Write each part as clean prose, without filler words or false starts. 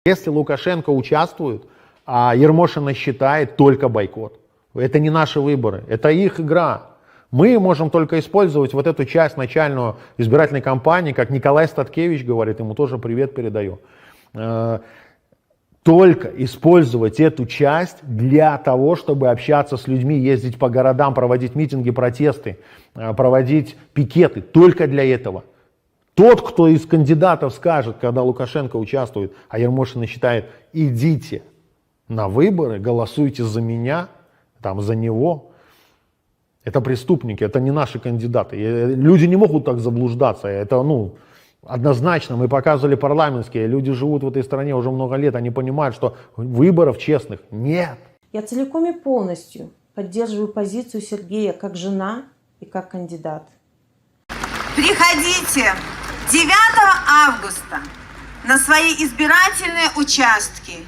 Если Лукашенко участвует, а Ермошина считает, только бойкот. Это не наши выборы, это их игра. Мы можем только использовать вот эту часть начальную избирательной кампании, как Николай Статкевич говорит, ему тоже привет передаю. Только использовать эту часть для того, чтобы общаться с людьми, ездить по городам, проводить митинги, протесты, проводить пикеты. Только для этого. Тот, кто из кандидатов скажет, когда Лукашенко участвует, а Ермошина считает, идите на выборы, голосуйте за меня, там, за него, это преступники, это не наши кандидаты. Люди не могут так заблуждаться. Это, однозначно, мы показывали парламентские, люди живут в этой стране уже много лет, они понимают, что выборов честных нет. Я целиком и полностью поддерживаю позицию Сергея как жена и как кандидат. Приходите 9 августа на свои избирательные участки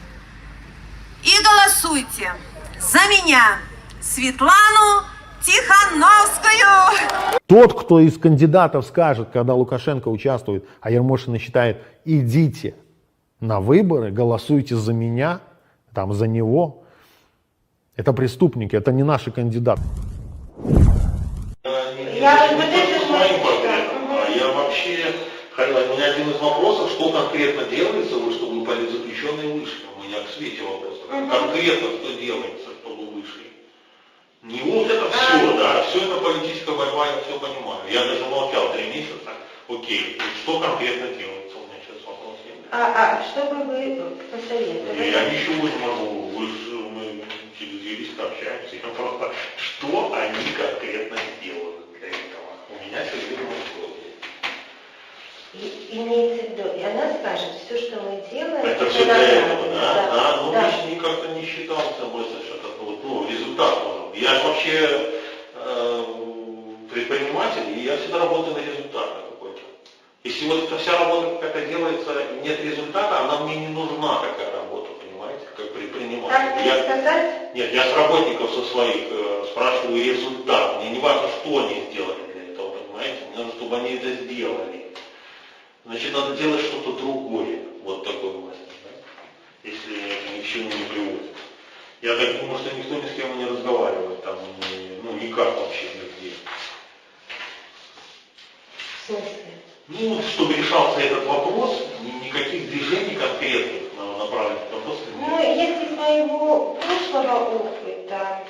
и голосуйте за меня, Светлану Тихановскую. Тот, кто из кандидатов скажет, когда Лукашенко участвует, а Ермошина считает, идите на выборы, голосуйте за меня, там, за него, это преступники, это не наши кандидаты. Я вообще, у меня один из вопросов, что конкретно делается, чтобы политзаключенные вышли. У меня к Свете вопрос. Конкретно что делается, чтобы вышли? Не вот это все, да, все это политическая борьба, я все понимаю. Я даже молчал 3 месяца. Окей, что конкретно делается? У меня сейчас вопрос есть. Что бы вы посоветовали? Я ничего не могу, мы через юриста общаемся. Я просто, что они конкретно делают для этого? У меня серьезный вопрос. Имеется в виду, и она скажет, все, что мы делаем, это все для этого, да? Ну, лично как-то не считался мысль, что это результат нужен. Я же вообще предприниматель, и я всегда работаю на результат какой-то. Если вот эта вся работа какая-то делается, нет результата, она мне не нужна, такая работа, понимаете, как предприниматель. Сказать? Нет, я с работников со своих спрашиваю результат. Мне не важно, что они сделали для этого, понимаете. Мне нужно, чтобы они это сделали. Значит, надо делать что-то другое. Вот такой мысль, да? Если это ни к чему не приводит. Я так думаю, что никто ни с кем не разговаривает, там, никак вообще нигде. В смысле? Чтобы решался этот вопрос, никаких движений конкретных направленных вопросов нет. Если из моего прошлого опыта,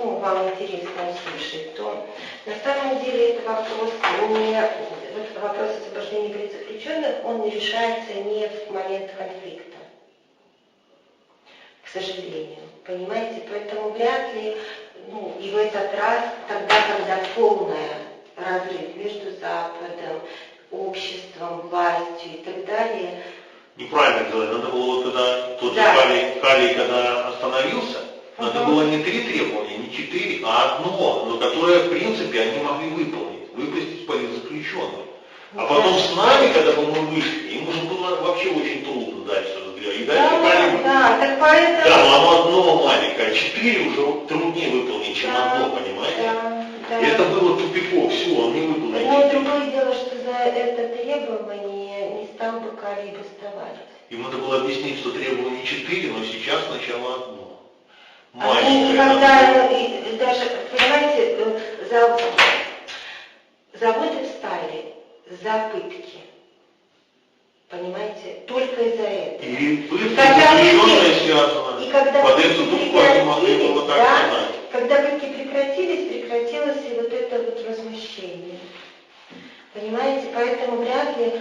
вам интересно услышать, то на самом деле это вопрос вопрос освобождения политзаключенных, он не решается не в момент конфликта, к сожалению, понимаете, поэтому вряд ли, и в этот раз, тогда, когда полная разрыв между Западом, обществом, властью и так далее. Неправильно делать, надо было вот когда тот же Халей, когда остановился, надо было не 3 требования, не 4, а одно, но которое в принципе они могли выполнить, выпустить политзаключенных. А потом с нами, когда бы мы вышли, им уже было вообще очень трудно дальше разговаривать. И дальше так поэтому... Да, но оно одно маленькое, 4 уже труднее выполнить, чем одно, понимаете? Да. Это было тупиково, все, он не выполнил. Но другое дело, что за это требование не стал бы Калий бастовать. Ему надо было объяснить, что требование 4, но сейчас сначала одно. Они даже, понимаете, заводы встали за пытки. Понимаете? Только из-за этого. И пытки заключенные связаны. И когда под эту духу они могли бы вот так сказать. Когда пытки прекратилось и вот это вот возмущение. Понимаете? Поэтому вряд ли,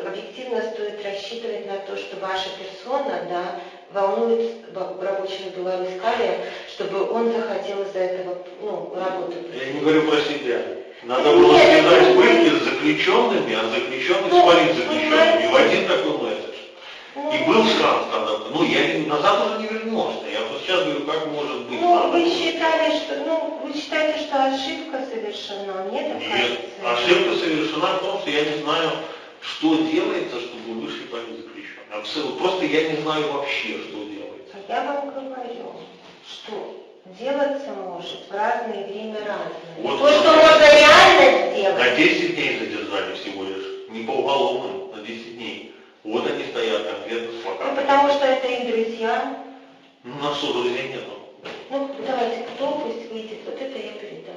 объективно стоит рассчитывать на то, что ваша персона, волнует рабочего Беларусь-Калия, чтобы он захотел из-за этого, работать. Я не говорю про себя. Надо было связать пытки с заключенными, а заключенных с политзаключенными. В один такой месседж. И был шанс тогда. Назад уже не вернешься. Я вот сейчас говорю, как может быть. Вы считаете, что ошибка совершена? Нет, ошибка совершена в том, что я не знаю, что делается, чтобы вышли политзаключенные. Просто я не знаю вообще, что делается. Я вам говорю, что делаться может в разное время разное. Вот то, что можно реально сделать. На 10 дней задержали всего лишь. Не по уголовным, на 10 дней. Вот они стоят конкретно с плакатом. друзьям. Ну, у нас что, друзей нету? Ну, давайте, кто пусть выйдет, вот это я передам.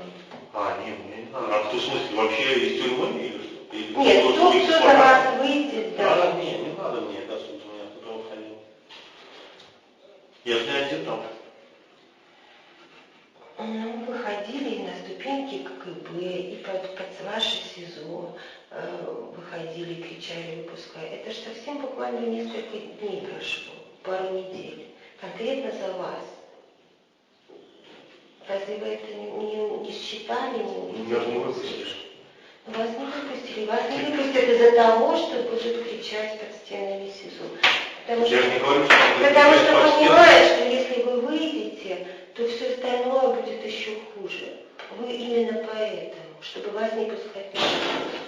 Нет, мне не надо. А кто, в смысле, вообще из тюрьмы или что? Или Нет, кто из за пока? вас выйдет, да. Нет, не надо мне, до сути, у меня кто-то выходил. Я же не один там. Ну, выходили и на ступеньки КГБ, и под ваше СИЗО выходили, кричали, выпуская. Это же совсем буквально несколько дней прошло, пару недель. Конкретно за вас. Разве вы это не считали, не увидели? Меня же не выпустили. Вас не выпустили. Вас не выпустят из-за того, что будут кричать под стенами СИЗО. Потому Я что, же не говорю, что надо потому кричать что под стенами. понимаешь, что если вы выйдете, то все остальное будет еще хуже. Вы именно поэтому, чтобы вас не пускать на улицу.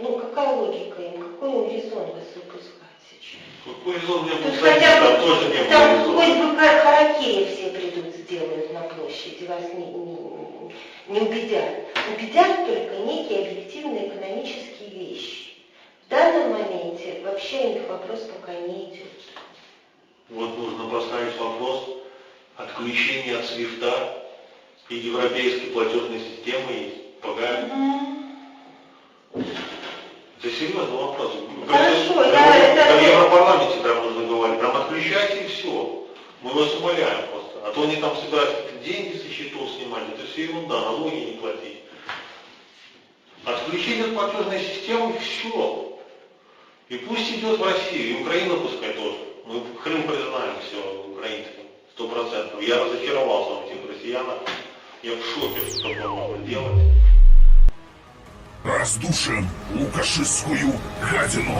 Ну, какая логика им? Какой им резон вас выпускать сейчас? Какой резон мне Тут пускать? хотя Там бы, тоже не там было хоть резона. бы харакири все придут, сделают на площади, вас не убедят. Убедят только некие объективные экономические вещи. В данном моменте вообще у них вопрос пока не идет. Вот нужно поставить вопрос отключения от свифта и европейской платежной системы есть. Пока. Это серьезный вопрос. Хорошо, в Европарламенте прям нужно говорить. Прям отключайте и все. Мы вас умоляем просто. А то они там собираются какие-то деньги со счетов снимать. Это все ерунда, налоги не платить. Отключить от платежной системы все. И пусть идет в Россию, и Украину пускай тоже. Мы Крым признаем все украинским, 100%. Я разочаровался в этих россиянах. Я в шоке, что такое можно делать. Раздушим лукашистскую гадину.